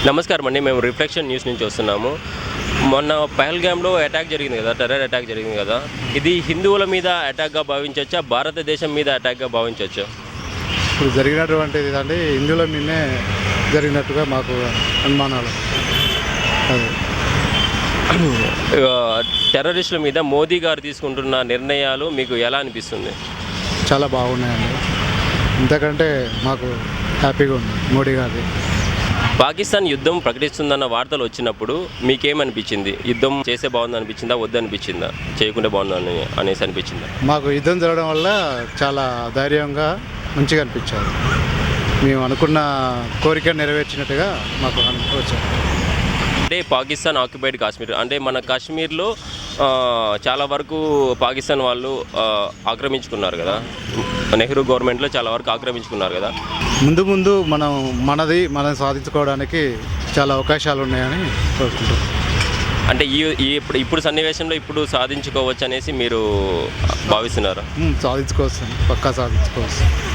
నమస్కారం అండి. మేము రిఫ్లెక్షన్ న్యూస్ నుంచి వస్తున్నాము. మొన్న పహల్గామ్లో అటాక్ జరిగింది కదా, టెర్రర్ అటాక్ జరిగింది కదా. ఇది హిందువుల మీద అటాక్గా భావించవచ్చా, భారతదేశం మీద అటాక్గా భావించవచ్చా? ఇప్పుడు జరిగినటువంటిది అంటే హిందువుల మీదనే జరిగినట్టుగా మాకు అనుమానాలు. అది టెర్రరిస్టుల మీద మోదీ గారు తీసుకుంటున్న నిర్ణయాలు మీకు ఎలా అనిపిస్తుంది? చాలా బాగున్నాయండి. ఇంతకంటే మాకు హ్యాపీగా ఉంది మోడీ గారి. పాకిస్తాన్ యుద్ధం ప్రకటిస్తుందన్న వార్తలు వచ్చినప్పుడు మీకేమనిపించింది? యుద్ధం చేసే బాగుంది అనిపించిందా, వద్దు అనిపించిందా, చేయకుంటే బాగుందని అనేసి అనిపించిందా? మాకు యుద్ధం జరగడం వల్ల చాలా ధైర్యంగా మంచిగా అనిపించారు. మేము అనుకున్న కోరిక నెరవేర్చినట్టుగా మాకు వచ్చారు. అంటే పాకిస్తాన్ ఆక్యుపైడ్ కాశ్మీర్ అంటే మన కాశ్మీర్లో చాలా వరకు పాకిస్తాన్ వాళ్ళు ఆక్రమించుకున్నారు కదా. నెహ్రూ గవర్నమెంట్లో చాలా వరకు ఆక్రమించుకున్నారు కదా. ముందు మనం సాధించుకోవడానికి చాలా అవకాశాలు ఉన్నాయని కోరుకుంటున్నాం. అంటే ఇప్పుడు సన్నివేశంలో ఇప్పుడు సాధించుకోవచ్చు అనేసి మీరు భావిస్తున్నారు? సాధించుకోవచ్చు, పక్కా సాధించుకోవచ్చు.